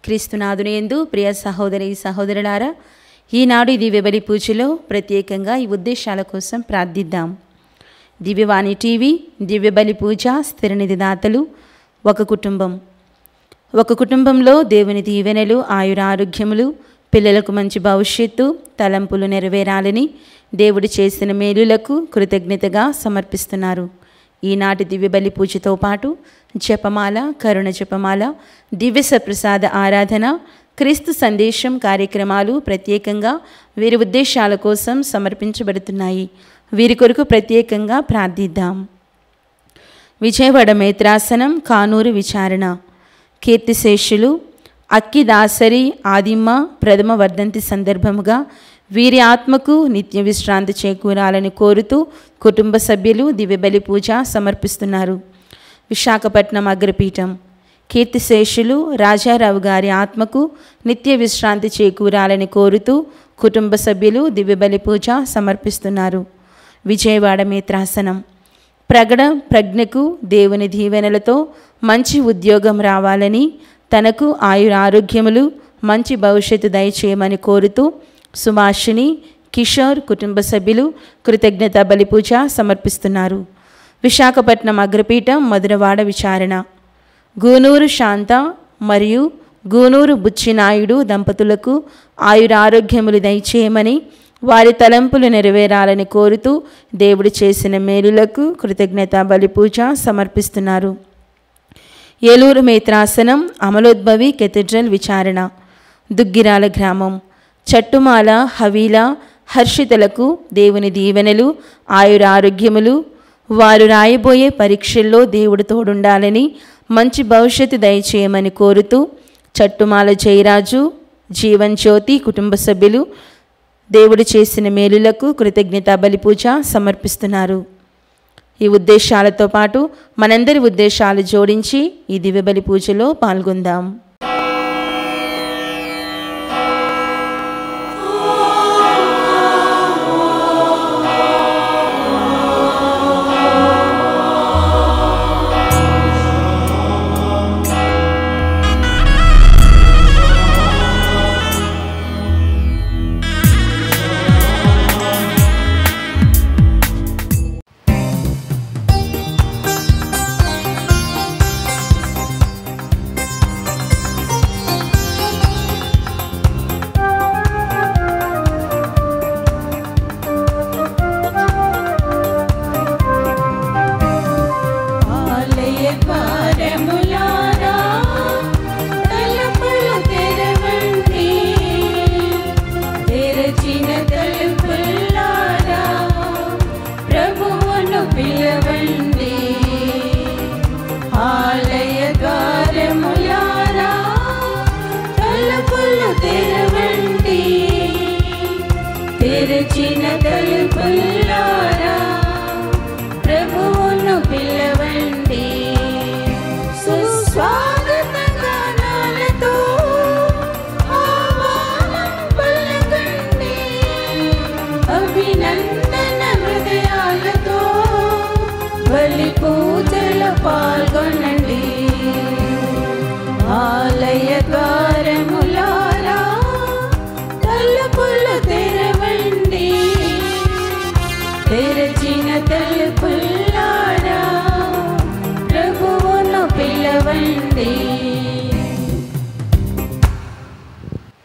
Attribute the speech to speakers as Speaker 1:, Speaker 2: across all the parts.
Speaker 1: క్రీస్తునాథునియందు ప్రియ సహోదరి సహోదరులారా, ఈనాడు ఈ దివ్యబలి పూజలో ప్రత్యేకంగా ఈ ఉద్దేశాల కోసం ప్రార్థిద్దాం. దివ్యవాణి టీవీ, దివ్యబలి పూజ, స్థిరనిధి దాతలు, ఒక కుటుంబంలో దేవుని దీవెనలు, ఆయురారోగ్యములు, పిల్లలకు మంచి భవిష్యత్తు, తలంపులు నెరవేరాలని దేవుడు చేసిన మేలులకు కృతజ్ఞతగా సమర్పిస్తున్నారు. ఈనాటి దివ్యబలి పూజతో పాటు జపమాల, కరుణ జపమాల, దివ్య సప్రసాద ఆరాధన, క్రీస్తు సందేశం కార్యక్రమాలు ప్రత్యేకంగా వీరి ఉద్దేశాల కోసం సమర్పించబడుతున్నాయి. వీరి కొరకు ప్రత్యేకంగా ప్రార్థిద్దాం. విజయవాడ మేత్రాసనం కానూరు విచారణ కీర్తిశేషులు అక్కి దాసరి ఆదిమ్మ ప్రథమ వర్ధంతి సందర్భముగా వీరి ఆత్మకు నిత్య విశ్రాంతి చేకూరాలని కోరుతూ కుటుంబ సభ్యులు దివ్యబలి పూజ సమర్పిస్తున్నారు. విశాఖపట్నం అగ్రపీఠం కీర్తిశేషులు రాజారావు గారి ఆత్మకు నిత్య విశ్రాంతి చేకూరాలని కోరుతూ కుటుంబ సభ్యులు దివ్యబలి పూజ సమర్పిస్తున్నారు. విజయవాడ మేత్రాసనం ప్రజ్ఞకు దేవుని దీవెనలతో మంచి ఉద్యోగం రావాలని, తనకు ఆయురారోగ్యములు, మంచి భవిష్యత్తు దయచేయమని కోరుతూ సుభాషిణి, కిషోర్ కుటుంబ సభ్యులు కృతజ్ఞత బలి పూజ సమర్పిస్తున్నారు. విశాఖపట్నం అగ్రపీఠం మధురవాడ విచారణ గూనూరు శాంత మరియు గూనూరు బుచ్చినాయుడు దంపతులకు ఆయురారోగ్యములు దయచేయమని, వారి తలంపులు నెరవేరాలని కోరుతూ దేవుడు చేసిన మేలులకు కృతజ్ఞత బలి పూజ సమర్పిస్తున్నారు. ఏలూరు మేత్రాసనం అమలోద్భవి కెథడ్రల్ విచారణ దుగ్గిరాల గ్రామం చట్టుమాల హవీల హర్షితలకు దేవుని దీవెనలు, ఆయురారోగ్యములు, వారు రాయబోయే పరీక్షల్లో దేవుడు తోడుండాలని, మంచి భవిష్యత్తు దయచేయమని కోరుతూ చట్టుమాల జయరాజు, జీవన్ జ్యోతి కుటుంబ సభ్యులు దేవుడు చేసిన మేలులకు కృతజ్ఞత బలి పూజ సమర్పిస్తున్నారు. ఈ ఉద్దేశాలతో పాటు మనందరి ఉద్దేశాలు జోడించి ఈ దివ్యబలి పూజలో పాల్గొందాం.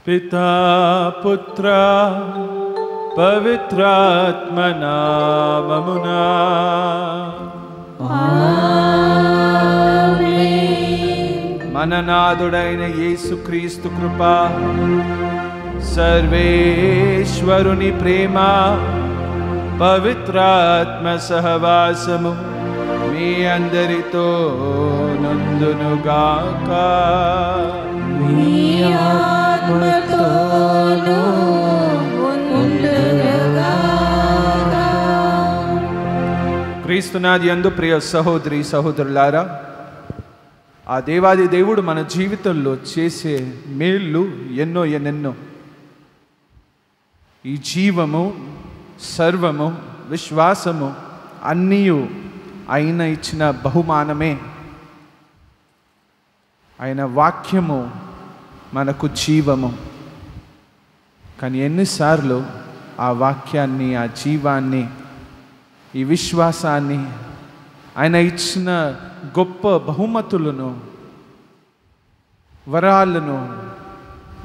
Speaker 2: పితా పుత్ర పవిత్రాత్మ నామమునా మననాథుడైన యేసుక్రీస్తు కృప, సర్వేశ్వరుని ప్రేమ, పవిత్రాత్మ సహవాసము మీ అందరితో నందునుగాక. క్రీస్తునాథి యందు ప్రియ సహోదరి సహోదరులారా, ఆ దేవాది దేవుడు మన జీవితంలో చేసే మేళ్ళు ఎన్నెన్నో. ఈ జీవము, సర్వము, విశ్వాసము అన్నీ ఆయన ఇచ్చిన బహుమానమే. ఆయన వాక్యము మనకు జీవము. కానీ ఎన్నిసార్లు ఆ వాక్యాన్ని, ఆ జీవాన్ని, ఈ విశ్వాసాన్ని, ఆయన ఇచ్చిన గొప్ప బహుమతులను, వరాలను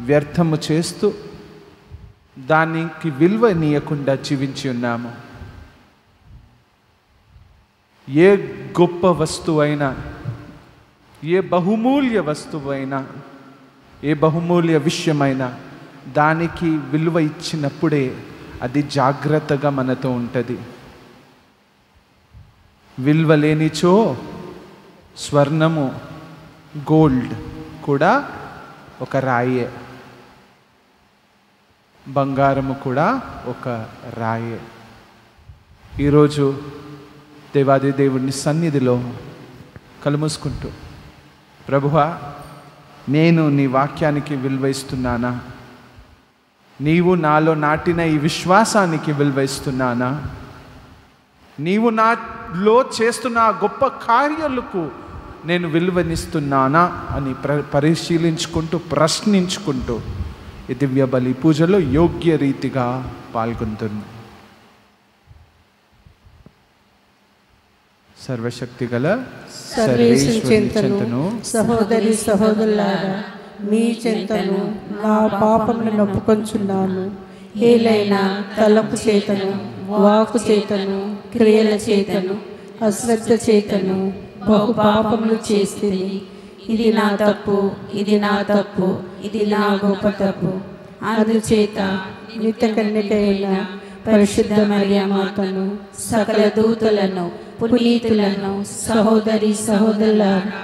Speaker 2: వ్యర్థము చేస్తూ దానికి విలువనీయకుండా జీవించి ఉన్నాము. ఏ గొప్ప వస్తువైనా, ఏ బహుమూల్య వస్తువైనా, ఏ బహుమూల్య విషయమైనా దానికి విలువ ఇచ్చినప్పుడే అది జాగ్రత్తగా మనతో ఉంటుంది. విలువ లేనిచో స్వర్ణము, గోల్డ్ కూడా ఒక రాయే, బంగారము కూడా ఒక రాయే. ఈరోజు దేవాది దేవుని సన్నిధిలో కళ్ళు మూసుకుంటూ, ప్రభువా, నేను నీ వాక్యానికి విలువ ఇస్తున్నానా? నీవు నాలో నాటిన ఈ విశ్వాసానికి విలువ ఇస్తున్నానా? నీవు నాలో చేస్తున్న గొప్ప కార్యాలకు నేను విలువనిస్తున్నానా అని పరిశీలించుకుంటూ, ప్రశ్నించుకుంటూ ఈ దివ్య బలి పూజలో యోగ్య రీతిగా పాల్గొంటుంది. సర్వశక్తి గల
Speaker 3: సర్వేశ్వరుని చెంతను సహోదరి సహోదరులారా, మీ చెంతను నా పాపములను ఒప్పుకొంచున్నాను. ఏలైనా తలపు చేతను, వాకు చేతను, క్రియల చేతను, అశ్రద్ధ చేతను బహు పాపములు చేస్తుంది. ఇది నా తప్పు, ఇది నా తప్పు, ఇది నా గొప్ప తప్పు. అందుచేత నిత్య కన్యకైన పరిశుద్ధ మరియమాతను, సకల దూతలను, పునీతులను, సహోదరి సహోదరులారా,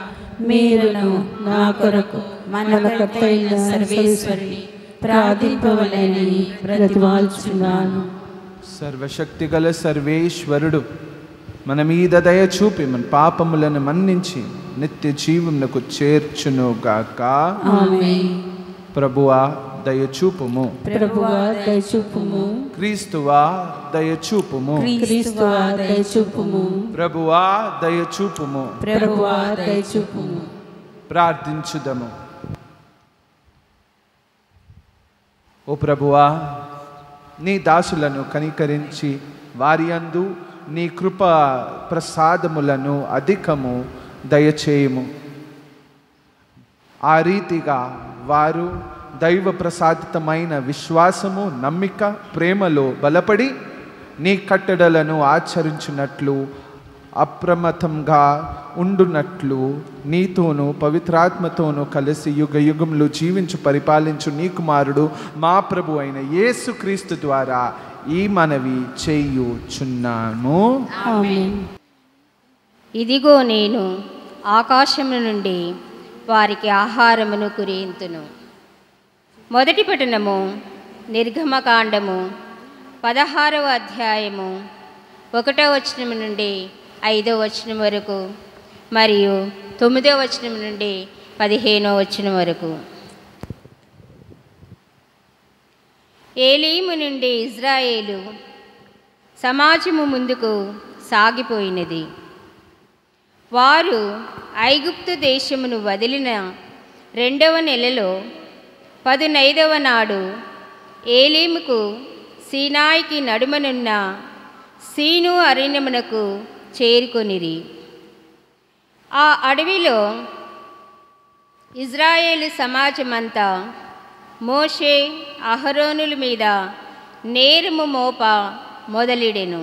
Speaker 3: మీరును నా కొరకు మన కర్తైన సర్వేశ్వరుని ప్రార్థింపవలెనని బ్రతిమాలుచున్నాను.
Speaker 2: సర్వశక్తి గల సర్వేశ్వరుడు మన మీద దయ చూపి మన పాపములను మన్నించి నిత్య జీవమునకు చేర్చునుగాక.
Speaker 3: ఆమేన్.
Speaker 2: ప్రభువా దయచూపుము,
Speaker 3: ప్రభువా దయచూపుము,
Speaker 2: క్రీస్తువా దయచూపుము,
Speaker 3: క్రీస్తువా దయచూపుము,
Speaker 2: ప్రభువా దయచూపుము.
Speaker 3: ప్రభువా దయచూపుము.
Speaker 2: ప్రార్థించుదము. ఓ ప్రభువా, నీ దాసులను కనికరించి వారి యందు నీ కృప ప్రసాదములను అధికము దయచేయము. ఆ రీతిగా వారు దైవ ప్రసాదితమైన విశ్వాసము, నమ్మిక, ప్రేమలో బలపడి నీ కట్టడలను ఆచరించినట్లు, అప్రమత్తంగా ఉండునట్లు నీతోనూ పవిత్రాత్మతోనూ కలిసి యుగ యుగములు జీవించు పరిపాలించు నీ కుమారుడు మా ప్రభు అయిన యేసుక్రీస్తు ద్వారా ఈ మనవి చేయుచున్నాము.
Speaker 3: ఆమేన్.
Speaker 4: ఇదిగో నేను ఆకాశము నుండి వారికి ఆహారమును కురియింతును. మొదటి పట్టణము నిర్గమకాండము 16వ అధ్యాయము 1వ వచనం నుండి 5వ వచనం వరకు మరియు 9వ వచనం నుండి 15వ వచనం వరకు. ఏలీము నుండి ఇజ్రాయేలు సమాజము ముందుకు సాగిపోయినది. వారు ఐగుప్తు దేశమును వదిలిన 2వ నెలలో 15వ నాడు ఏలీముకు సీనాయికి నడుమనున్న సీను అరణ్యమునకు చేరుకొనిరి. ఆ అడవిలో ఇజ్రాయేలు సమాజమంతా మోషే అహరోనుల మీద నేరము మోప మొదలెడెను.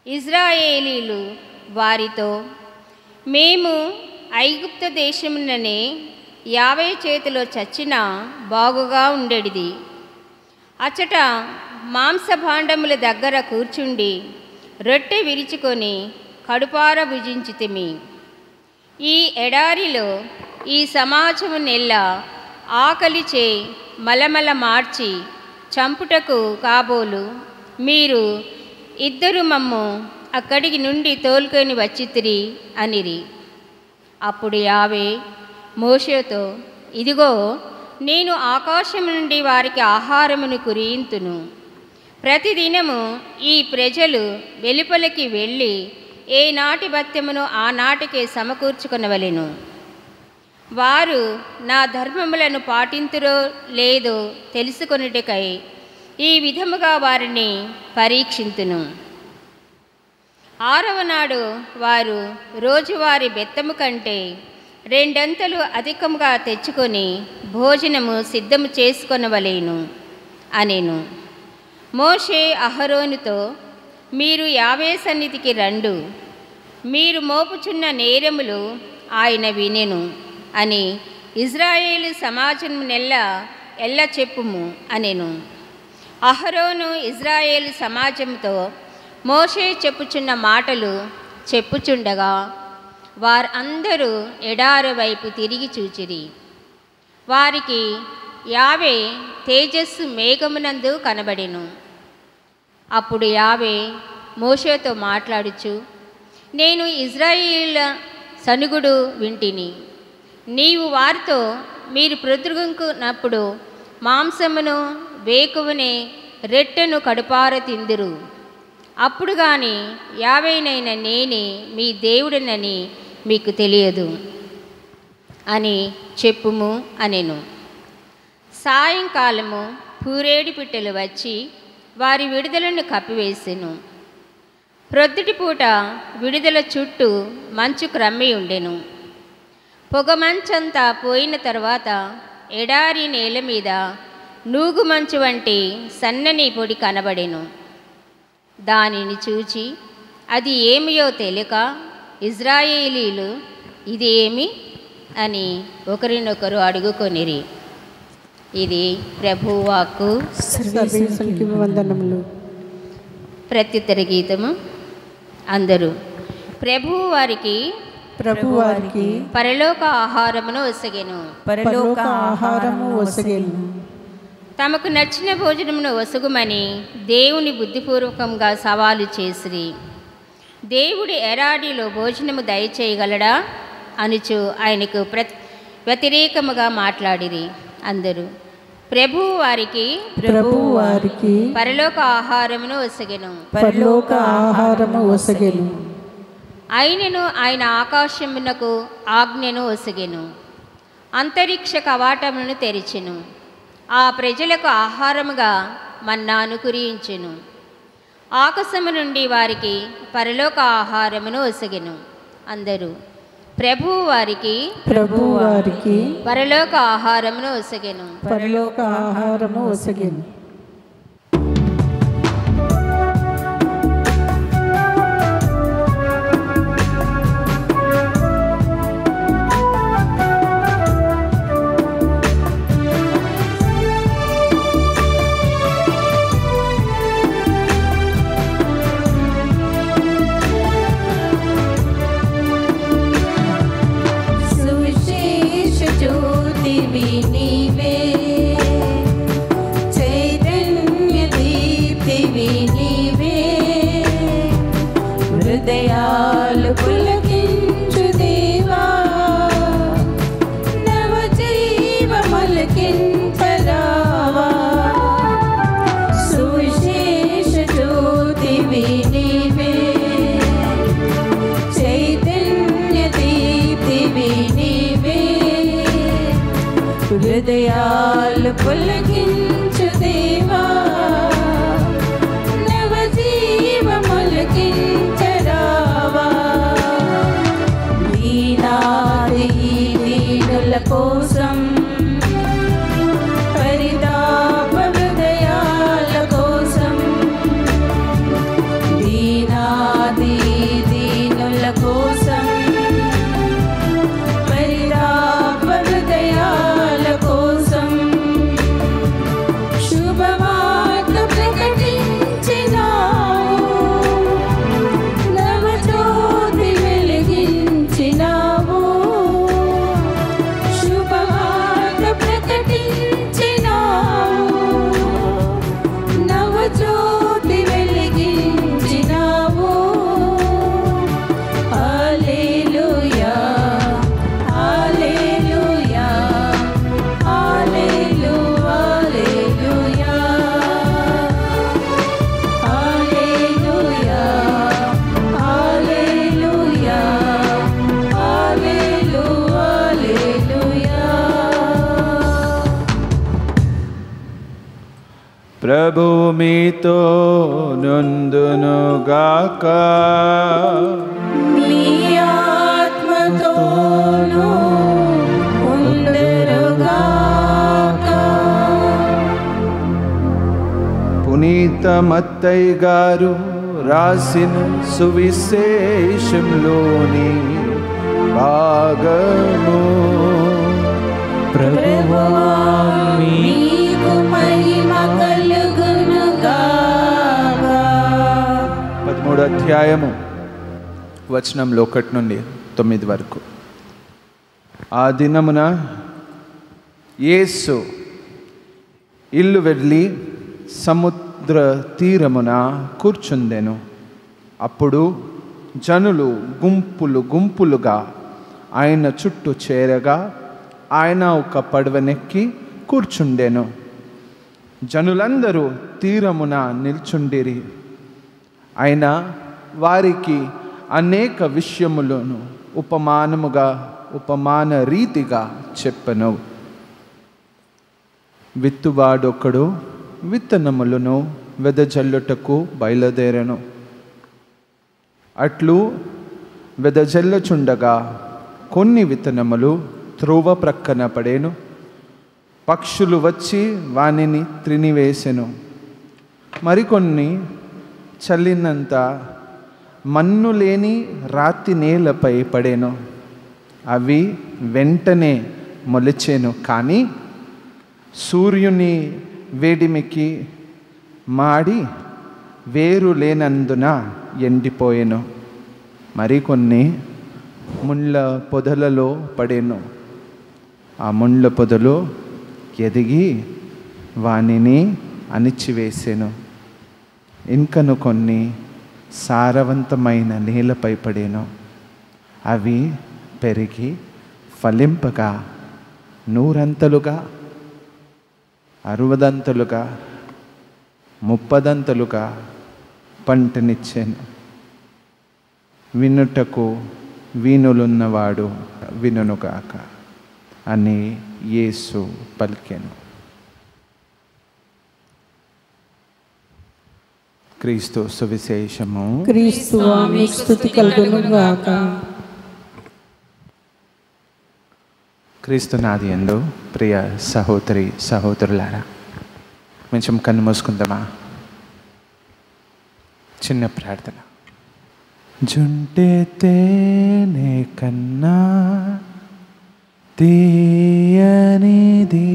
Speaker 4: ఇజ్రాయేలీలు వారితో, మేము ఐగుప్తు దేశముననే 50 చేతిలో చచ్చినా బాగుగా ఉండేది. అచ్చట మాంసభాండముల దగ్గర కూర్చుండి రొట్టె విరుచుకొని కడుపార భుజించితిమి. ఈ ఎడారిలో ఈ సమాజము నెల్ల ఆకలిచే మలమల మార్చి చంపుటకు కాబోలు మీరు ఇద్దరు మమ్ము అక్కడికి నుండి తోలుకొని వచ్చితిరి అనిరి. అప్పుడు యావే మోషేతో, ఇదిగో నేను ఆకాశం నుండి వారికి ఆహారమును కురియింతును. ప్రతిదినము ఈ ప్రజలు వెలుపలికి వెళ్ళి ఏ నాటి భత్యమును ఆ నాటికే సమకూర్చుకొనవలెను. వారు నా ధర్మములను పాటింతురో లేదో తెలుసుకొనుటకై ఈ విధముగా వారిని పరీక్షింతును. 6వ నాడు వారు రోజువారీ బెత్తము కంటే 2 అంతలు అధికముగా తెచ్చుకొని భోజనము సిద్ధము చేసుకొనవలేను అనెను. మోషే అహరోనుతో, మీరు యావే సన్నిధికి రండు, మీరు మోపుచున్న నేరములు ఆయన వినెను అని ఇజ్రాయేలు సమాజమునెల్లా ఎల్ల చెప్పుము అనెను. అహరోను ఇజ్రాయేలు సమాజంతో మోషే చెప్పుచున్న మాటలు చెప్పుచుండగా వారందరూ ఎడారి వైపు తిరిగి చూచిరి. వారికి యావే తేజస్సు మేఘమునందు కనబడెను. అప్పుడు యావే మోషేతో మాట్లాడుచు, నేను ఇజ్రాయేలీల సనుగుడు వింటిని. నీవు వారితో, మీరు ప్రొద్దుగుంకున్నప్పుడు మాంసమును వేకువనే రెట్టెను కడుపార తిందురు. అప్పుడు గాని యావేనైన నేనే మీ దేవుడినని మీకు తెలియదు అని చెప్పుము అనెను. సాయంకాలము పూరేడి పిట్టలు వచ్చి వారి విడుదలను కప్పివేసెను. ప్రొద్దుటిపూట విడుదల చుట్టూ మంచు క్రమ్మి ఉండెను. పొగమంచంతా పోయిన తర్వాత ఎడారి నేల మీద నూగు మంచు వంటి సన్నని పొడి కనబడెను. దానిని చూచి అది ఏమియో తెలియక ఇజ్రాయేలీలు ఇది ఏమి అని ఒకరినొకరు అడుగుకొనిరి. ఇది ప్రభువాక్కు.
Speaker 3: సర్వేశ్వరునికి వందనములు.
Speaker 4: ప్రత్యుత్తర గీతము. అందరూ ప్రభువు వారికి పరలోక ఆహారమును ఒసగెను.
Speaker 3: పరలోక ఆహారము ఒసగెను.
Speaker 4: తమకు నచ్చిన భోజనమును ఒసగుమని దేవుని బుద్ధిపూర్వకంగా సవాలు చేసిరి. దేవుడు ఎడారిలో భోజనము దయచేయగలడా అనుచు ఆయనకు వ్యతిరేకముగా మాట్లాడిరి. అందరూ ప్రభువు వారికి పరలోక ఆహారమును ఒసగెను.
Speaker 3: పరలోక ఆహారము ఒసగెను.
Speaker 4: ఆయనను ఆయన ఆకాశమునకు ఆజ్ఞను ఒసగెను. అంతరిక్ష కవాటములను తెరిచెను. ఆ ప్రజలకు ఆహారముగా మన్నాను కురియించెను. ఆకాశము నుండి వారికి పరలోక ఆహారమును ఒసగెను. అందరూ ప్రభువు వారికి పరలోక ఆహారమును ఒసగెను.
Speaker 3: పరలోక ఆహారము ఒసగెను.
Speaker 5: హృదయాలు పులకించు దేవా, నవజీవమలకించరావా. సువిశేష జ్యోతివి నీవే, చైతన్య దీప్తివి నీవే. హృదయాలు పులకించు దేవా, నవజీవమలకించరావా. దీనాది దీనుల కోసం, పరితాప హృదయాల కోసం, దీనాది దీనుల కోసం, పరితాప హృదయాల కోసం శుభవార్త ప్రకటించినావు, నవజ్యోతి వెలిగించినావు. శుభవార్త
Speaker 2: ప్రభు మీతో నుండునుగాక.
Speaker 5: మీ ఆత్మతోనూ ఉండునుగాక.
Speaker 2: పునీత మత్తయి గారు రాసిన సువిశేషంలోని భాగము.
Speaker 5: ప్రభువా మీకు మహిమ కలుగునుగాక.
Speaker 2: 13వ అధ్యాయము వచనంలో 1 నుండి 9 వరకు. ఆ దినమున యేసు ఇల్లు వెళ్ళి సముద్ర తీరమున కూర్చుండెను. అప్పుడు జనులు గుంపులు గుంపులుగా ఆయన చుట్టూ చేరగా ఆయన ఒక పడవనెక్కి కూర్చుండెను. జనులందరూ తీరమున నిల్చుండిరి. ఆయన వారికి అనేక విషయములను ఉపమాన రీతిగా చెప్పెను. విత్తువాడొకడు విత్తనములను వెదజల్లుటకు బయలుదేరెను. అట్లు వెదజల్లుచుండగా కొన్ని విత్తనములు త్రోవ ప్రక్కన పడేను. పక్షులు వచ్చి వానిని త్రినివేసెను. మరికొన్ని చల్లినంత మన్ను లేని రాతి నేలపై పడేను. అవి వెంటనే మొలిచెను, కానీ సూర్యుని వేడిమికి మాడి వేరు లేనందున ఎండిపోయెను. మరికొన్ని ముండ్ల పొదలలో పడేను. ఆ ముండ్ల పొదలు ఎదిగి వానిని అణిచివేసెను. ఇంకను కొన్ని సారవంతమైన నేలపై పడేను. అవి పెరిగి ఫలింపగా 100 60 30 పంటనిచ్చెను. వినుటకు వీణులున్నవాడు వినుగాక అని యేసు పలికెను. క్రీస్తు సువిశేషము.
Speaker 3: క్రీస్తువా మీకు స్తుతి కలుగునుగాక.
Speaker 2: క్రీస్తునాది యందు ప్రియ సహోదరి సహోదరులారా, కొంచెం కన్ను మూసుకుందామా? చిన్న ప్రార్థన. జుంటే తేనె కన్నా తీయనిది,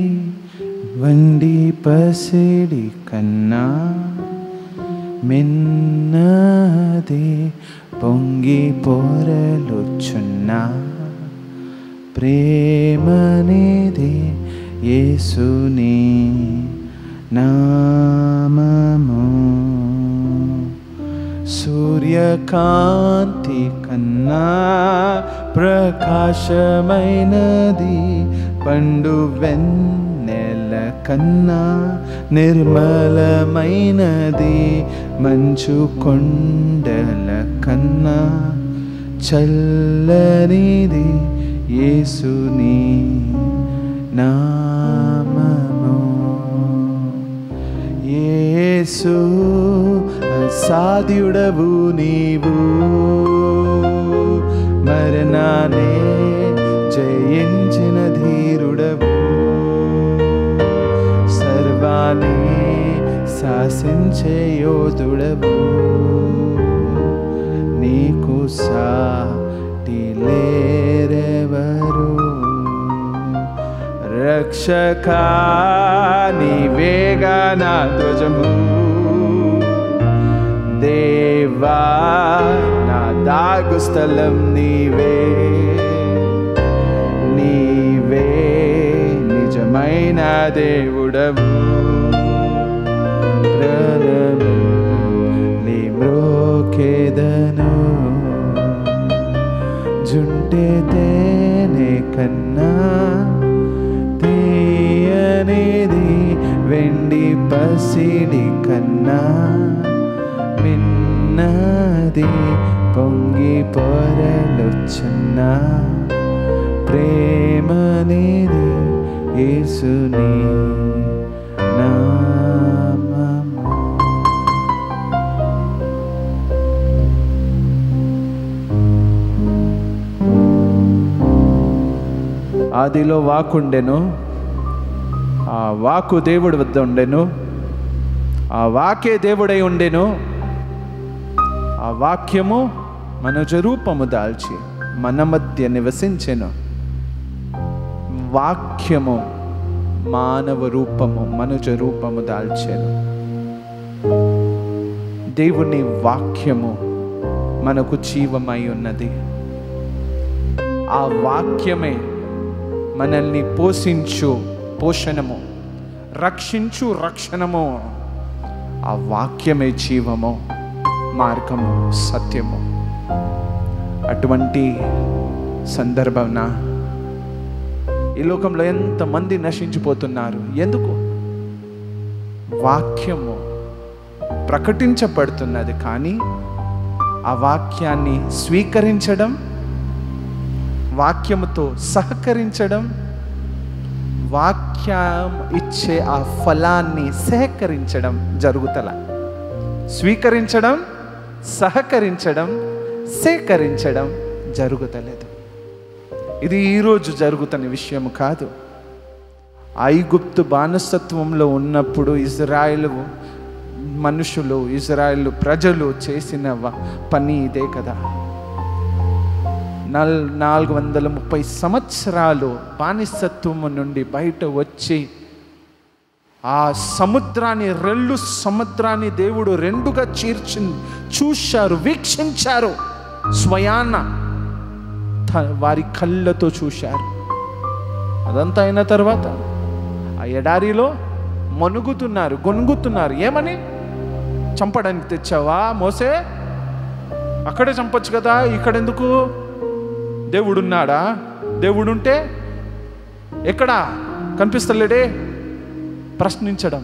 Speaker 2: వండి పసిడి కన్నా మిన్నది, పొంగి పొరలుచున్నా ప్రేమనిది యేసుని నామము. సూర్యకాంతి కన్నా ప్రకాశమైనది, పండు వెన్నెల కన్నా నిర్మలమైనది, మంచు కొండల కన్నా చల్లనిది యేసుని నామము. యేసు అసాధ్యుడవు నీవు, మరణాన్ని జయించిన ధీరుడవు, సర్వాన్ని శాసించే యోధుడవు, నీకు సాటి లేరెవరు. రక్షకా నీవేగా నా ధ్వజము, దేవా నా దాగు స్థలం నీవే, నీవే నిజమైన దేవుడవు. ప్రణమిల్లి మ్రోకేదను, జుంటే తేనె కన్నా తీయనిది, వెండి పసిడి కన్నా మిన్నది, పొంగి పొరలుచున్న ప్రేమనిది యేసుని నామము. ఆదిలో వాకుండెను, ఆ వాకు దేవుడి వద్ద ఉండెను, ఆ వాకే దేవుడై ఉండెను, ఆ వాక్యము మనుజ రూపము దాల్చి మన మధ్య నివసించెను. వాక్యము మానవ రూపము మనుజ రూపము దాల్చెను. దేవుని వాక్యము మనకు జీవమై ఉన్నది. ఆ వాక్యమే మనల్ని పోషించు పోషణము, రక్షించు రక్షణము. ఆ వాక్యమే జీవము, మార్గము, సత్యము. అటువంటి సందర్భాన ఈ లోకంలో ఎంతమంది నశించిపోతున్నారు? ఎందుకు? వాక్యము ప్రకటించబడుతున్నది, కానీ ఆ వాక్యాన్ని స్వీకరించడం, వాక్యముతో సహకరించడం, వాక్యం ఇచ్చే ఆ ఫలాన్ని సేకరించడం జరుగుతల. స్వీకరించడం, సహకరించడం, సేకరించడం జరుగుతలేదు. ఇది ఈరోజు జరుగుతున్న విషయం కాదు. ఐగుప్తు బానిసత్వంలో ఉన్నప్పుడు ఇజ్రాయేల్ మనుషులు, ఇజ్రాయేల్ ప్రజలు చేసిన పని ఇదే కదా. 430 సంవత్సరాలు బానిసత్వము నుండి బయట వచ్చి ఆ సముద్రాన్ని, రెల్లు సముద్రాన్ని దేవుడు రెండుగా చూశారు, వీక్షించారు. స్వయాన వారి కళ్ళతో చూశారు. అదంతా అయిన తర్వాత ఆ ఎడారిలో మనుగుతున్నారు, గొనుగుతున్నారు. ఏమని? చంపడానికి తెచ్చావా మోసే? అక్కడే చంపొచ్చు కదా, ఇక్కడెందుకు? దేవుడున్నాడా? దేవుడుంటే ఎక్కడా కనిపిస్తలేడే? ప్రశ్నించడం,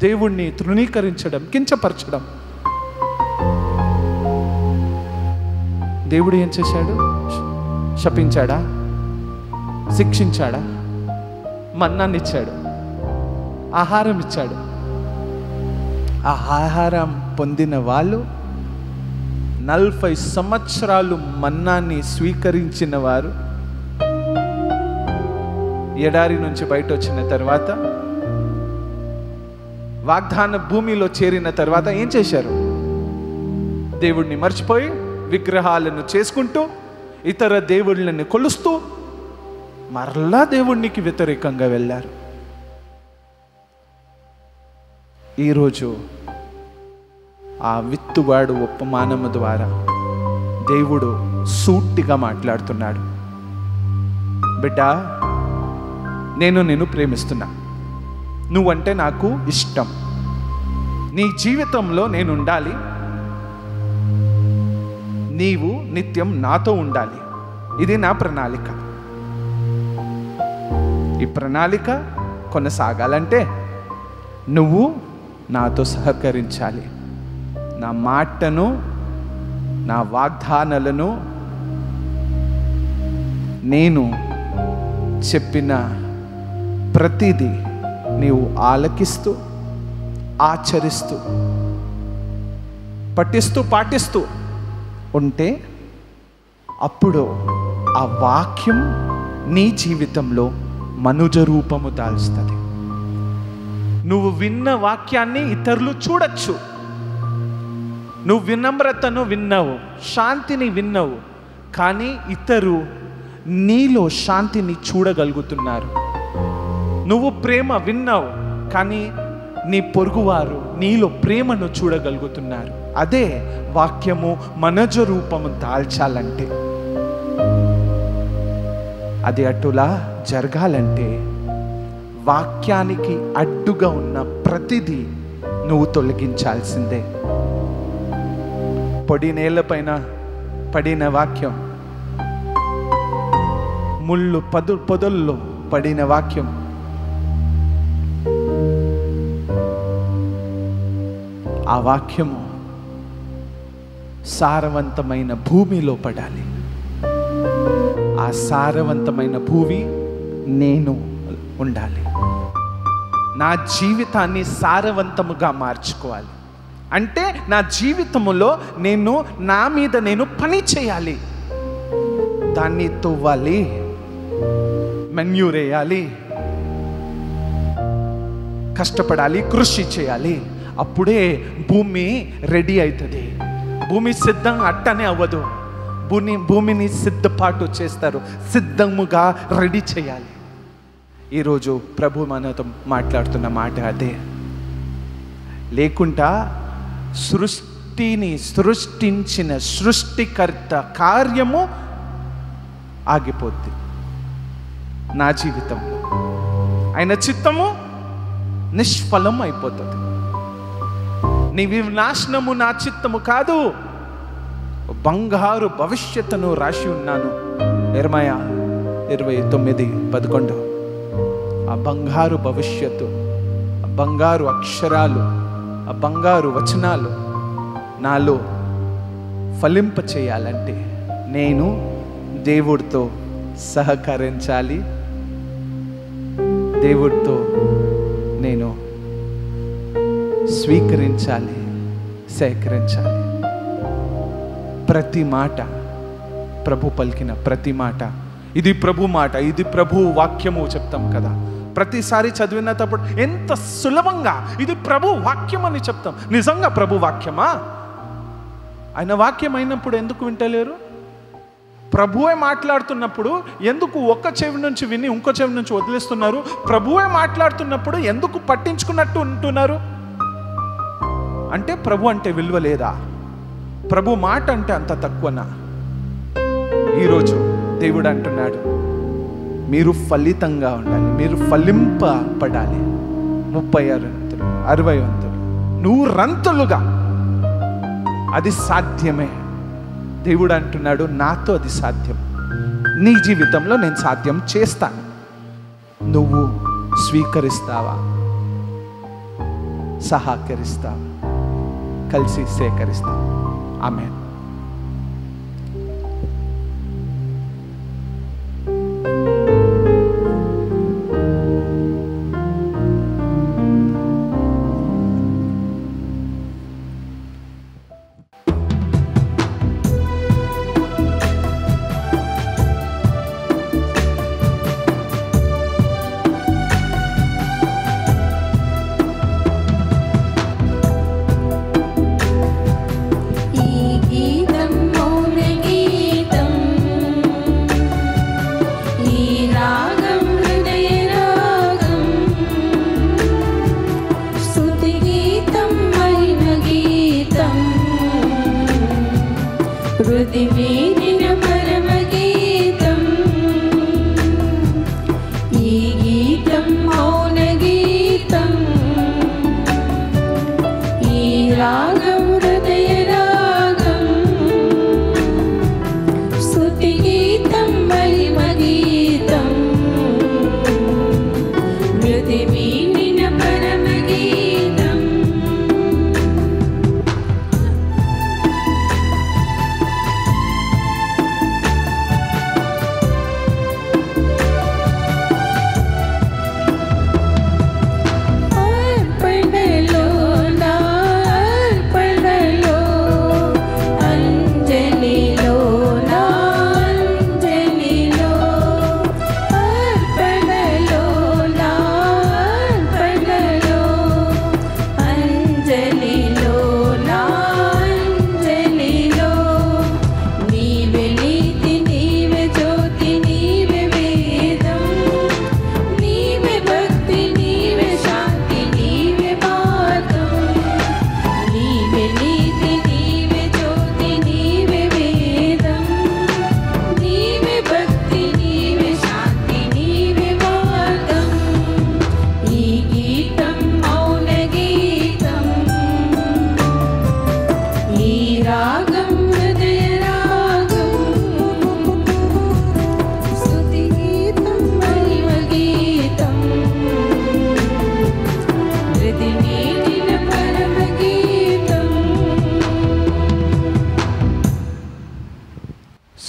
Speaker 2: దేవుణ్ణి తృణీకరించడం, కించపరచడం. దేవుడు ఏం చేశాడు? శపించాడా? శిక్షించాడా? మన్నాన్ని ఇచ్చాడు, ఆహారం ఇచ్చాడు. ఆ ఆహారం పొందిన వాళ్ళు 40 సంవత్సరాలు మన్నాన్ని స్వీకరించిన వారు ఎడారి నుంచి బయట వచ్చిన తర్వాత, వాగ్దాన భూమిలో చేరిన తర్వాత ఏం చేశారు? దేవుడిని మర్చిపోయి విగ్రహాలను చేసుకుంటూ, ఇతర దేవుళ్ళని కొలుస్తూ మరలా దేవునికి వ్యతిరేకంగా వెళ్ళారు. ఈరోజు ఆ విత్తువాడు ఉపమానము ద్వారా దేవుడు సూటిగా మాట్లాడుతున్నాడు. బిడ్డ, నేను నిన్ను ప్రేమిస్తున్నా, నువ్వంటే నాకు ఇష్టం, నీ జీవితంలో నేను ఉండాలి, నీవు నిత్యం నాతో ఉండాలి. ఇది నా ప్రణాళిక. ఈ ప్రణాళిక కొనసాగాలంటే నువ్వు నాతో సహకరించాలి. నా మాటను, నా వాగ్దానాలను, నేను చెప్పిన ప్రతిదీ నీవు ఆలకిస్తూ, ఆచరిస్తూ, పఠిస్తూ, పాటిస్తూ ఉంటే అప్పుడు ఆ వాక్యం నీ జీవితంలో మనుజ రూపము దాల్స్తుంది. నువ్వు విన్న వాక్యాన్ని ఇతరులు చూడొచ్చు. నువ్వు వినమ్రతను విన్నావు, శాంతిని విన్నావు, కానీ ఇతరు నీలో శాంతిని చూడగలుగుతున్నారు. నువ్వు ప్రేమ విన్నావు, కానీ నీ పొరుగువారు నీలో ప్రేమను చూడగలుగుతున్నారు. అదే వాక్యము మనుజ రూపము దాల్చాలంటే. అది అటులా జరగాలంటే వాక్యానికి అడ్డుగా ఉన్న ప్రతిదీ నువ్వు తొలగించాల్సిందే. పొడి నేలపైన పడిన వాక్యం, ముళ్ళు పొదల్లో పడిన వాక్యం, ఆ వాక్యము సారవంతమైన భూమిలో పడాలి. ఆ సారవంతమైన భూమి నేను ఉండాలి. నా జీవితాన్ని సారవంతముగా మార్చుకోవాలి. అంటే నా జీవితంలో నా మీద నేను పని చేయాలి, దాన్ని తవ్వాలి, మెన్యూర్ వేయాలి, కష్టపడాలి, కృషి చేయాలి. అప్పుడే భూమి రెడీ అవుతుంది. భూమి సిద్ధం అట్టనే అవ్వదు. భూమిని సిద్ధపాటు చేస్తారు, సిద్ధముగా రెడీ చేయాలి. ఈరోజు ప్రభు మనతో మాట్లాడుతున్న మాట అదే. లేకుండా సృష్టిని సృష్టించిన సృష్టికర్త కార్యము ఆగిపోద్ది. నా జీవితంలో ఆయన చిత్తము నిష్ఫలం అయిపోతుంది. నీ వినాశనము నా చిత్తము కాదు, బంగారు భవిష్యత్తును రాసి ఉన్నాను. యెర్మయా 29:11. ఆ బంగారు భవిష్యత్తు, ఆ బంగారు అక్షరాలు, ఆ బంగారు వచనాలు నాలో ఫలింప చేయాలంటే నేను దేవుడితో సహకరించాలి, దేవుడితో నేను స్వీకరించాలి, సేకరించాలి. ప్రతి మాట, ప్రభు పలికిన ప్రతి మాట, ఇది ప్రభు మాట, ఇది ప్రభు వాక్యము చెప్తాం కదా. ప్రతిసారి చదివినప్పుడు ఎంత సులభంగా ఇది ప్రభు వాక్యం అని చెప్తాం. నిజంగా ప్రభు వాక్యమా? ఆయన వాక్యం అయినప్పుడు ఎందుకు వింటలేరు? ప్రభువే మాట్లాడుతున్నప్పుడు ఎందుకు ఒక్క చెవి నుంచి విని ఇంకో చెవి నుంచి వదిలేస్తున్నారు? ప్రభువే మాట్లాడుతున్నప్పుడు ఎందుకు పట్టించుకున్నట్టు ఉంటున్నారు? అంటే ప్రభు అంటే విలువ లేదా? ప్రభు మాట అంటే అంత తక్కువనా? ఈరోజు దేవుడు అంటున్నాడు, మీరు ఫలితంగా ఉండాలి, మీరు ఫలింపబడాలి. 30 వంతులు, 60 వంతులు, 100 రంతులుగా. అది సాధ్యమే. దేవుడు అంటున్నాడు, నాతో అది సాధ్యం. నీ జీవితంలో నేను సాధ్యం చేస్తాను. నువ్వు స్వీకరిస్తావా? సహకరిస్తావా? కలిసి సేకరిస్తావా? ఆమేన్.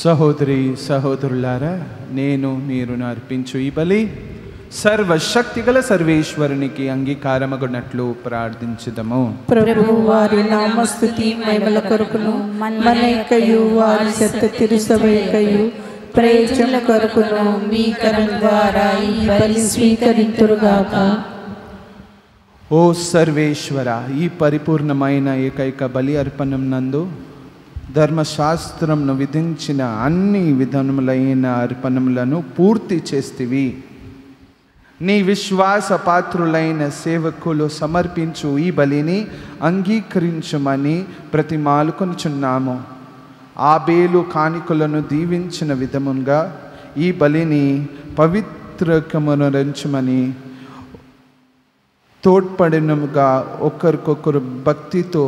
Speaker 2: సహోదరి సహోదరులారా, నేను మీరు అర్పించు ఈ బలి సర్వశక్తిగల సర్వేశ్వరునికి అంగీకారమగునట్లు ప్రార్థించుదము.
Speaker 3: ప్రభు వారి నామస్తుతి మహిమల కొరకును మనకయు వారి సత్య తిరుసభయకయు ప్రయోజనల కొరకును మీ కరం ద్వారా ఈ బలి స్వీకరింతురుగాక.
Speaker 2: ఓ సర్వేశ్వర, ఈ పరిపూర్ణమైన ఏకైక బలి అర్పణం నందు ధర్మశాస్త్రంను విధించిన అన్ని విధములైన అర్పణములను పూర్తి చేస్తివి. నీ విశ్వాస పాత్రులైన సేవకులు సమర్పించు ఈ బలిని అంగీకరించమని ప్రతిమాలుకొనుచున్నాము. ఆబేలు కానికలను దీవించిన విధముగా ఈ బలిని పవిత్రకమునరించమని తోడ్పడినముగా ఒకరికొకరు భక్తితో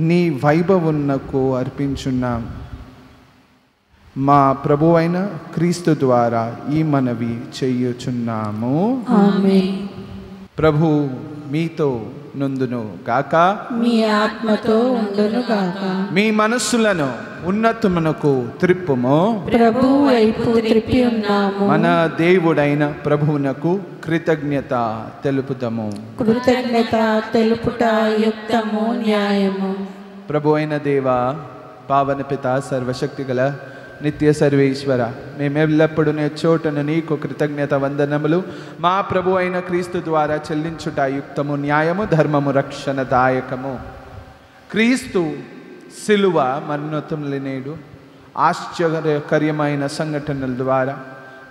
Speaker 2: నీ వైభవమునకు అర్పించున్నాం. మా ప్రభువైన క్రీస్తు ద్వారా ఈ మనవి చేయుచున్నాము.
Speaker 3: ఆమేన్.
Speaker 2: ప్రభు మీతో నుండును గాక.
Speaker 3: మీ ఆత్మతో ఉండును గాక.
Speaker 2: మీ మనస్సులను ఉన్నతమునకు త్రిప్పుము.
Speaker 3: ప్రభు వైపు త్రిప్పి ఉన్నాము.
Speaker 2: మన దేవుడైన ప్రభువునకు కృతజ్ఞత తెలుపుతాము.
Speaker 3: కృతజ్ఞత తెలుపుట యుక్తము, న్యాయము.
Speaker 2: ప్రభు అయిన దేవ, పావన పిత, సర్వశక్తి గల నిత్య సర్వేశ్వర, మేమెల్లప్పుడూ చోటను నీకు కృతజ్ఞత వందనములు మా ప్రభు అయిన క్రీస్తు ద్వారా చెల్లించుట యుక్తము, న్యాయము, ధర్మము, రక్షణదాయకము. క్రీస్తు సిలువ మరణోత్తములు నేడు ఆశ్చర్యకరమైన సంఘటనల ద్వారా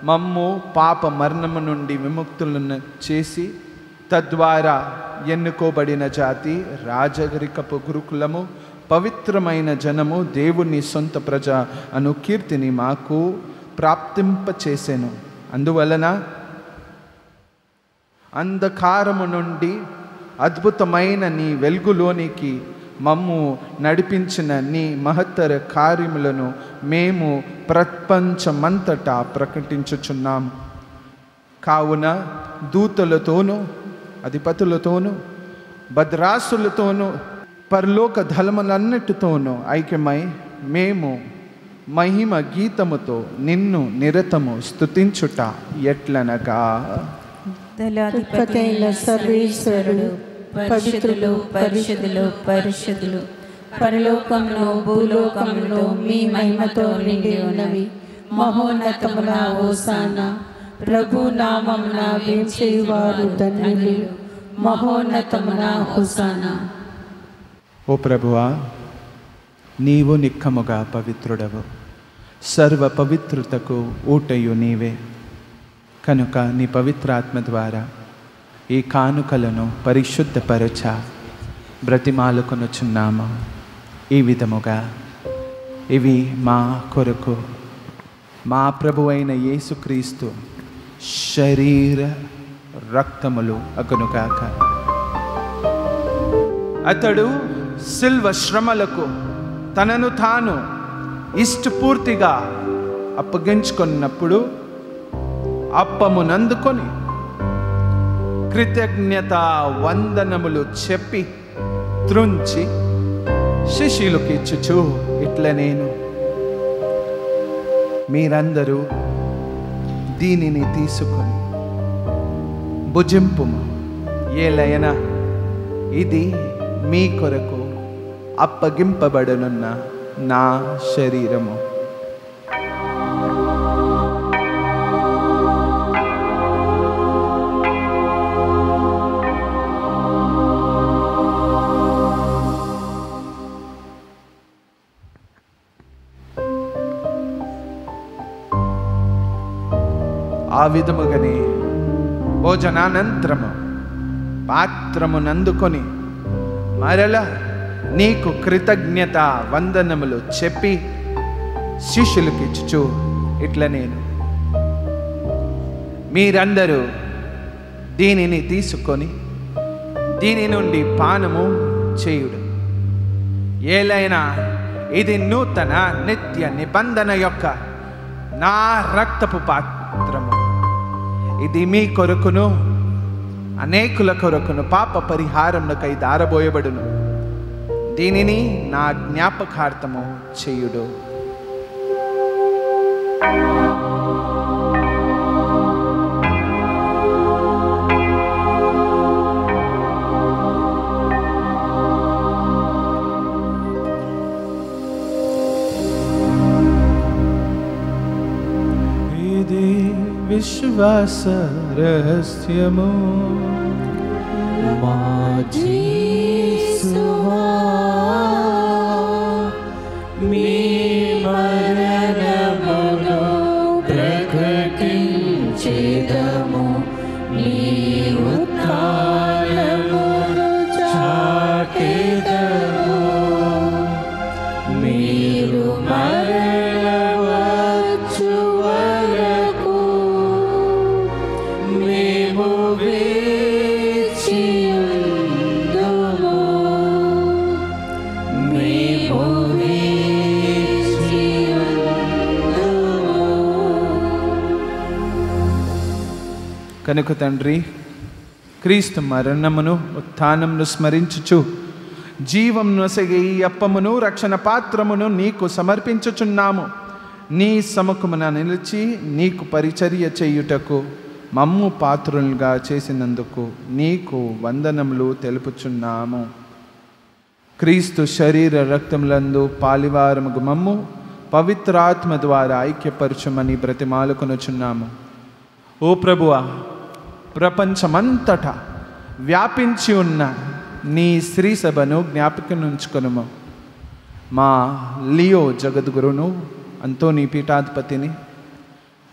Speaker 2: మమ్ము పాప మరణము నుండి విముక్తులను చేసి తద్వారా ఎన్నుకోబడిన జాతి, రాజరికపు గురుకులము, పవిత్రమైన జనము, దేవుని సొంత ప్రజ అను కీర్తిని మాకు ప్రాప్తింపచేసెను. అందువలన అంధకారము నుండి అద్భుతమైన నీ వెలుగులోనికి మమ్ము నడిపించిన నీ మహత్తర కార్యములను మేము ప్రపంచమంతటా ప్రకటించుచున్నాము. కావున దూతలతోనూ అధిపతులతోనూ భద్రాసులతోనూ పరలోక ధలములన్నిటితోనూ ఐక్యమై మేము మహిమ గీతముతో నిన్ను నిరతము స్తుతించుట ఎట్లనగా,
Speaker 3: అధిపతైన సర్వేశ్వరుడు పవిత్రులు, పరిశుద్ధులు, పరిశుద్ధులు, పరలోకమును భూలోకమును మీ మహిమతో నిండి ఉన్నవి. మహోన్నతమున హోసానా. ప్రభు నామమున వేంచేవారు ధన్యులు. మహోన్నతమున హోసానా.
Speaker 2: ఓ ప్రభువా, నీవు నిక్కముగా పవిత్రుడవు, సర్వ పవిత్రతకు ఊటయు నీవే. కనుక నీ పవిత్రాత్మ ద్వారా ఈ కానుకలను పరిశుద్ధపరచ బ్రతిమాలుకొనుచున్నాము. ఈ విధముగా ఇవి మా కొరకు మా ప్రభువైన యేసుక్రీస్తు శరీర రక్తములు అగునుగాక. అతడు సిల్వ శ్రమలకు తనను తాను ఇష్టపూర్తిగా అప్పగించుకున్నప్పుడు అప్పమునందుకొని కృతజ్ఞత వందనములు చెప్పి త్రుంచి శిష్యులకు ఇచ్చుచు ఇట్ల నేను, మీరందరూ దీనిని తీసుకొని భుజింపుము. ఏలైనా ఇది మీ కొరకు అప్పగింపబడనున్న నా శరీరము. ఆ విధముగానే భోజనానంతరము పాత్రమునందుకొని మరల నీకు కృతజ్ఞత వందనములు చెప్పి శిష్యులకు ఇచ్చుచు ఇట్లా నేను, మీరందరూ దీనిని తీసుకొని దీని నుండి పానము చేయుడు. ఏలైనా ఇది నూతన నిత్య నిబంధన యొక్క నా రక్తపు పాత్రము. ఇది మీ కొరకును అనేకుల కొరకును పాప పరిహారమునకై దారబోయబడును. దీనిని నా జ్ఞాపకార్థము చేయుడు. విశ్వాస రహస్యము
Speaker 5: మా యేసువా మీ మరణమును ప్రకటించెదము మీ ఉత్థానమును చాటెదము మీరు మరలవచ్చు వరకు మేము వేచియుందుము మేము
Speaker 2: కనుక తండ్రి, క్రీస్తు మరణమును ఉత్థానమును స్మరించుచు జీవం నొసగే ఈ అప్పమును రక్షణ పాత్రమును నీకు సమర్పించుచున్నాము. నీ సముఖమున నిలిచి నీకు పరిచర్య చేయుటకు మమ్ము పాత్రులుగా చేసినందుకు నీకు వందనములు తెలుపుచున్నాము. క్రీస్తు శరీర రక్తములందు పాలివారముగు మమ్ము పవిత్రాత్మ ద్వారా ఐక్యపరచుమని బ్రతిమాలుకొనుచున్నాము. ఓ ప్రభువా, ప్రపంచమంతటా వ్యాపించి ఉన్న నీ శ్రీ సభను జ్ఞాపకముంచుకొనుము. మా లియో జగద్గురును, అంతోనీ పీఠాధిపతిని,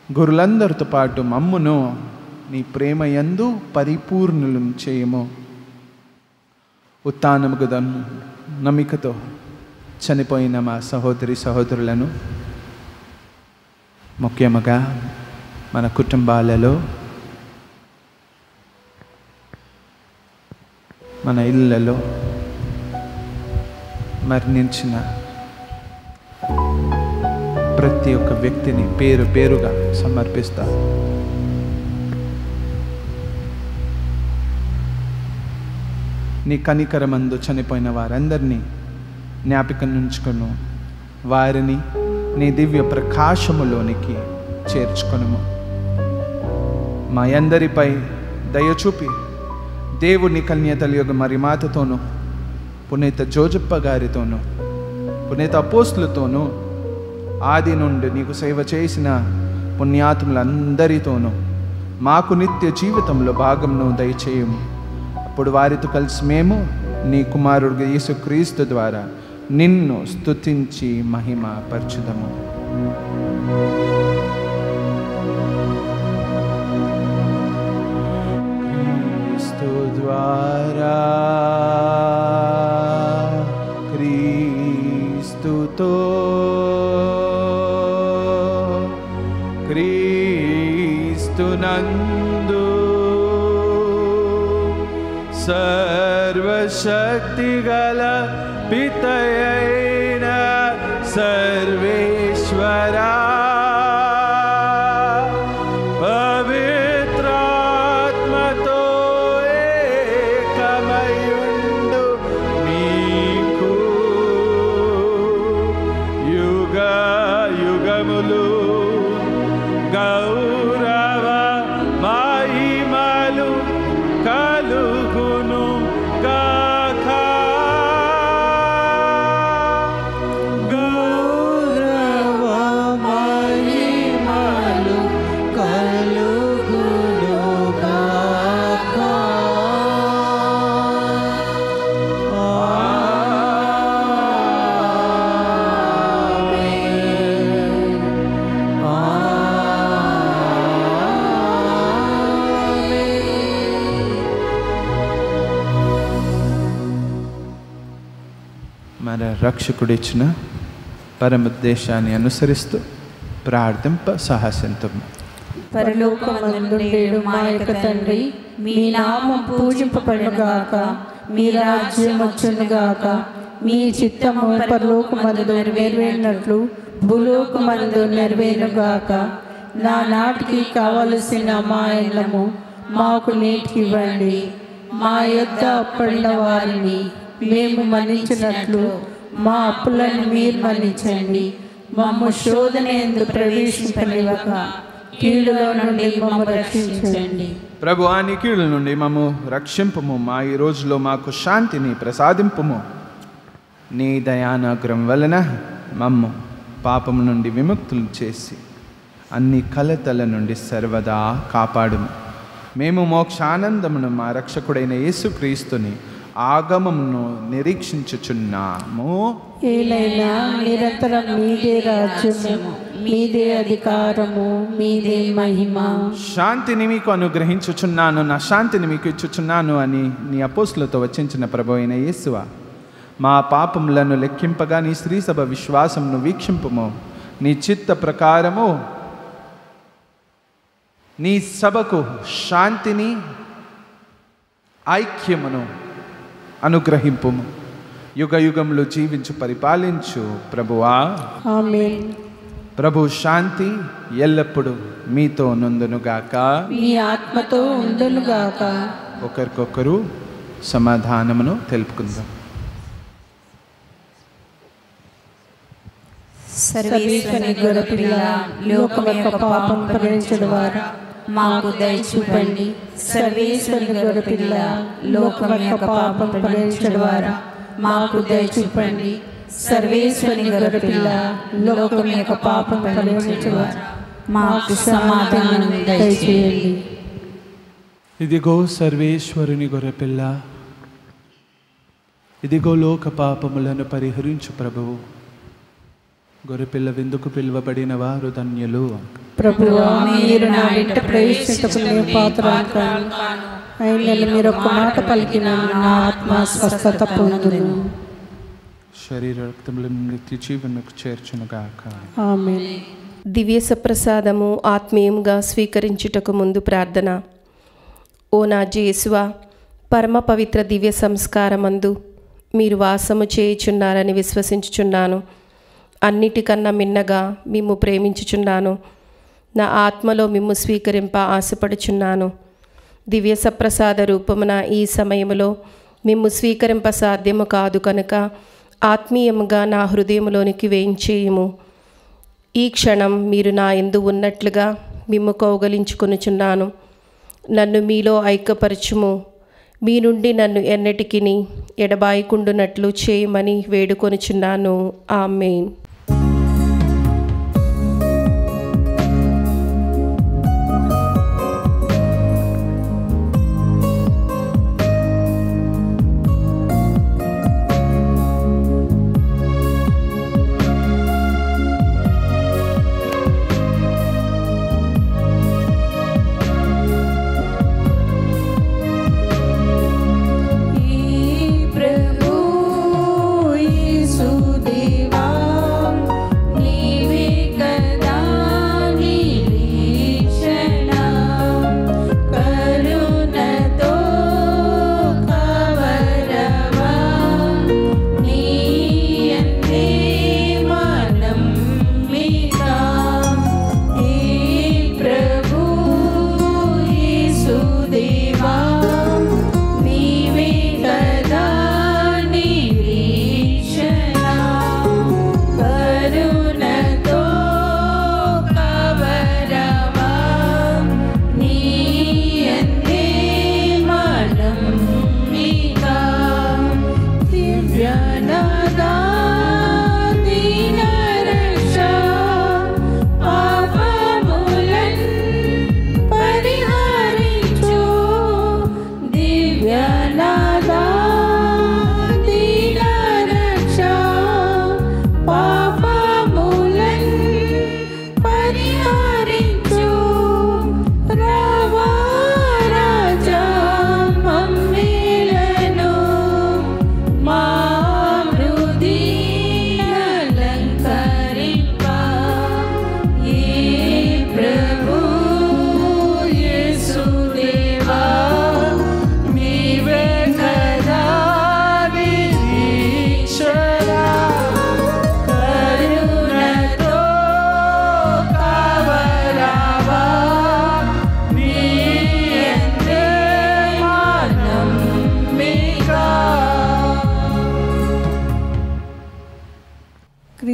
Speaker 2: గురులందరితో పాటు మమ్మును నీ ప్రేమయందు పరిపూర్ణులను చేయము. ఉత్థానముకు నమ్మికతో చనిపోయిన మా సహోదరి సహోదరులను, ముఖ్యంగా మన కుటుంబాలలో, మన ఇళ్ళలో మరణించిన ప్రతి ఒక్క వ్యక్తిని పేరు పేరుగా సమర్పిస్తా. నీ కనికరమందు చనిపోయిన వారందరినీ జ్ఞాపకం ఉంచుకొను. వారిని నీ దివ్య ప్రకాశములోనికి చేర్చుకొనుము. మా అందరిపై దయచూపి దేవుని కన్యతలియుగ మరి మాతతోనూ, పునీత జోజప్ప గారితోనూ, పునీత అపోస్తులతోనూ, ఆది నుండి నీకు సేవ చేసిన పుణ్యాత్ములందరితోనూ మాకు నిత్య జీవితంలో భాగంను దయచేయము. అప్పుడు వారితో కలిసి మేము నీ కుమారుడు యేసుక్రీస్తు ద్వారా నిన్ను స్తుతించి మహిమ పరచుదము. క్రీస్తు ద్వారా, క్రీస్తుతో, క్రీస్తునందు సర్వశక్తిగల పితయైన సర్వేశ్వరా, పవిత్రాత్మతో ఏకమయుండు నీకు యుగ యుగములు గౌరవ మహిమలు కలుగును గాక.
Speaker 5: గౌరవ మహిమలు కలుగును గాక.
Speaker 2: మన రక్షకుడిచ్చిన పరమోద్దేశాన్ని అనుసరిస్తూ ప్రార్థింప సాహసింతము.
Speaker 3: పరలోకమందుండేడు మా యొక్క తండ్రి, మీ నామం పూజింపబడుగాక, మీ రాజ్యం వచ్చునుగాక, మీ చిత్తము పరలోకమందు నెరవేరినట్లు భూలోకమందు నెరవేరుగాక. నా నాటికి కావలసిన మా ఇళ్ళము మాకు నేటికి ఇవ్వండి. మా యొద్ద అప్పడిన వారిని మేము మన్నించినట్లు మా అప్పులను మీరు మన్నించండి. మమ్ము శోధన యందు ప్రవేశింపనివ్వక కీడులో నుండి మమ్ము రక్షించండి.
Speaker 2: ప్రభు నీ కీడుల నుండి మమ్ము రక్షింపము. మా ఈ రోజులో మాకు శాంతిని ప్రసాదింపము. నీ దయానుగ్రహం వలన మమ్ము పాపము నుండి విముక్తులు చేసి అన్ని కలతల నుండి సర్వదా కాపాడుము. మేము మోక్షానందమును మా రక్షకుడైన యేసుక్రీస్తుని ఆగమమును నిరీక్షించుచున్నాము.
Speaker 3: ఏలైనా నిరంతరం మీదే రాజ్యము, మీదే అధికారము, మీదే మహిమ.
Speaker 2: శాంతిని మీకు అనుగ్రహించుచున్నాను, నా శాంతిని మీకు ఇచ్చుచున్నాను అని నీ అపోస్తులతో వచించిన ప్రభు అయిన యేసువా, మా పాపములను లెక్కింపగా నీ స్త్రీ సభ విశ్వాసమును వీక్షింపుము. నీ చిత్త ప్రకారము నీ సభకు శాంతిని ఐక్యమును అనుగ్రహింపుము. యుగ యుగములు జీవించు పరిపాలించు ప్రభువా.
Speaker 3: ఆమేన్.
Speaker 2: ప్రభు శాంతి ఎల్లప్పుడూ మీతో నుందునుగాక,
Speaker 3: మీ ఆత్మతో ఉండునుగాక.
Speaker 2: ఒకరికొకరు సమాధానమును తెలుపుకుందాం.
Speaker 3: సర్వేశ్వరుని గొర్రెపిల్ల, లోకం యొక్క పాపం పరిహరించడు వారు మాకు దయ చూపండి. సర్వేశ్వరుని గొర్రెపిల్ల, లోకం యొక్క పాపం పరిహరించడు వారు మాకు దయ చూపండి. సర్వేశ్వరుని గొర్రెపిల్ల, లోకం యొక్క పాపం పరిహరించడు వారు మాకు సమాధానం దయచేయండి.
Speaker 2: ఇదిగో సర్వేశ్వరుని గొర్రెపిల్ల, ఇదిగో లోక పాపములను పరిహరించు ప్రభువు. గొర్రెపిల్ల విందుకు పిలువబడిన వారు ధన్యులు.
Speaker 3: ప్రభువా, మీరు నా వెంట ప్రవేశించటకు నేను పాత్రను కాను. అయినను మీరు ఒక్క మాట పలికిన నా ఆత్మ స్వస్థత పొందును.
Speaker 2: శరీర రక్తములను నిత్య జీవనకు చేర్చునుగాక.
Speaker 3: ఆమేన్.
Speaker 6: దివ్య సప్రసాదము ఆత్మీయంగా స్వీకరించుటకు ముందు ప్రార్థన. ఓ నా యేసువా, పరమ పవిత్ర దివ్య సంస్కారమందు మీరు వాసము చేయుచున్నారని విశ్వసించుచున్నాను. అన్నిటికన్నా మిన్నగా మిమ్ము ప్రేమించుచున్నాను. నా ఆత్మలో మిమ్ము స్వీకరింప ఆశపడుచున్నాను. దివ్య సప్రసాద రూపమున ఈ సమయములో మిమ్ము స్వీకరింప సాధ్యము కాదు కనుక ఆత్మీయముగా నా హృదయములోనికి వేయించేయము. ఈ క్షణం మీరు నా యందు ఉన్నట్లుగా మిమ్ము కౌగలించుకొనుచున్నాను. నన్ను మీలో ఐక్యపరచుము. మీ నుండి నన్ను ఎన్నటికిని ఎడబాయకుండునట్లు చేయమని వేడుకొనుచున్నాను. ఆమేన్.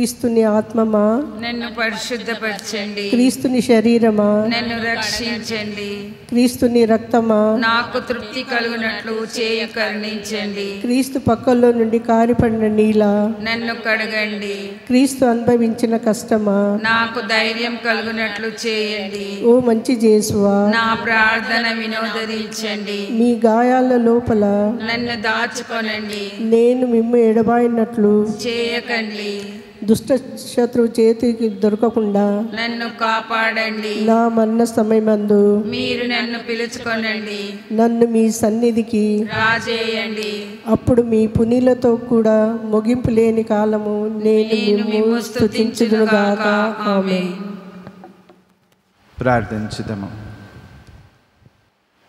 Speaker 3: క్రీస్తుని ఆత్మమా,
Speaker 7: నన్ను పరిశుద్ధపరచండి.
Speaker 3: క్రీస్తుని శరీరమా,
Speaker 7: నన్ను రక్షించండి.
Speaker 3: క్రీస్తుని రక్తమా,
Speaker 7: నాకు తృప్తి కలుగునట్లు చేయి కరుణించండి.
Speaker 3: క్రీస్తు పక్కల్లో నుండి కారిపడిన నీల,
Speaker 7: నన్ను కడగండి.
Speaker 3: క్రీస్తు అనుభవించిన కష్టమా,
Speaker 7: నాకు ధైర్యం కలుగునట్లు చేయండి.
Speaker 3: ఓ మంచి జేసువా,
Speaker 7: నా ప్రార్థన వినోదరించండి.
Speaker 3: మీ గాయాల లోపల
Speaker 7: నన్ను దాచుకొనండి.
Speaker 3: నేను మిమ్ము ఎడబాయినట్లు
Speaker 7: చేయకండి.
Speaker 3: దుష్ట శత్రువు చేతికి దొరకకుండా
Speaker 7: నన్ను కాపాడండి.
Speaker 3: నా మరణ సమయమందు
Speaker 7: మీరు నన్ను పిలుచుకొనండి.
Speaker 3: నన్ను మీ సన్నిధికి
Speaker 7: రాజేయండి.
Speaker 3: అప్పుడు మీ పునీలతో కూడా ముగింపు లేని కాలము నేను మిమ్ము స్తుతించుదునుగాక. ఆమేన్.
Speaker 2: ప్రార్థించుదాము.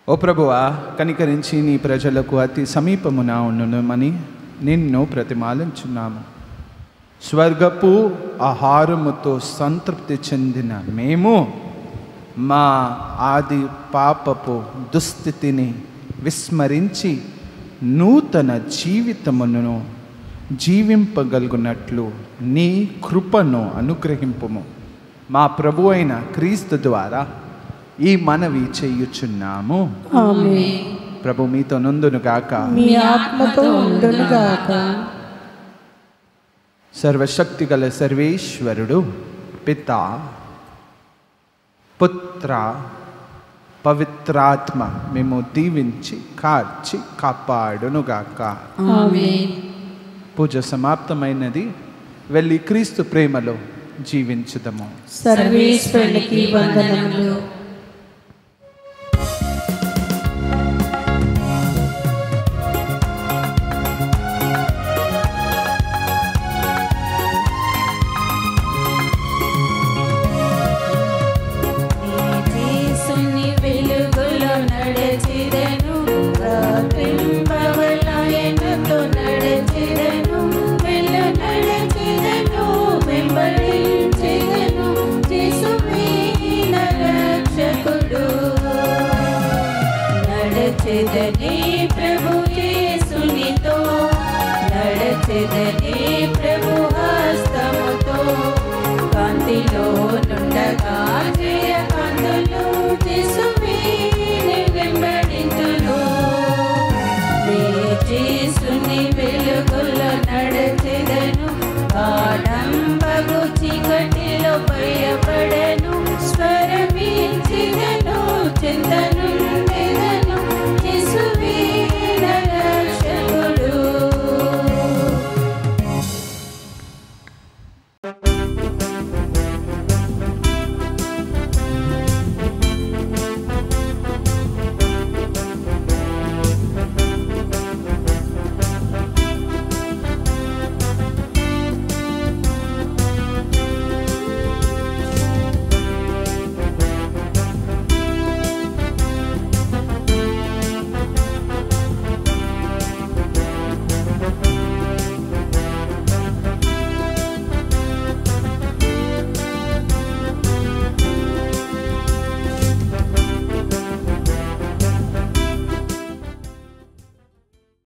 Speaker 2: ఓ ప్రభువా, కనికరించి నీ ప్రజలకు అతి సమీపమున ఉండునమని నిన్ను ప్రతిమాలించున్నాము. స్వర్గపు ఆహారముతో సంతృప్తి చెందిన మేము మా ఆది పాపపు దుస్థితిని విస్మరించి నూతన జీవితమును జీవింపగలుగునట్లు నీ కృపను అనుగ్రహింపుము. మా ప్రభు అయిన క్రీస్తు ద్వారా ఈ మనవి చేయుచున్నాము.
Speaker 3: ఆమేన్.
Speaker 2: ప్రభు మీతో నుండునుగాక.
Speaker 3: మీ ఆత్మతో ఉండునుగాక.
Speaker 2: సర్వశక్తి గల సర్వేశ్వరుడు పితా, పుత్ర, పవిత్రాత్మ మేము దీవించి కాచి కాపాడునుగాక.
Speaker 3: ఆమేన్.
Speaker 2: పూజ సమాప్తమైనది. వెళ్ళి క్రీస్తు ప్రేమలో జీవించుదము.
Speaker 3: సర్వేశ్వరునికి వందనములు.
Speaker 5: యేసుని వెలుగులో నడచిదను, రాత్రింబవలయనతో నడచిదను, మెల్ల నడచిదను, వెంబడించెదను, యేసువే నా రక్షకుడు. నడచెదనే ప్రభు యేసునితో, నడచెదనే ప్రభు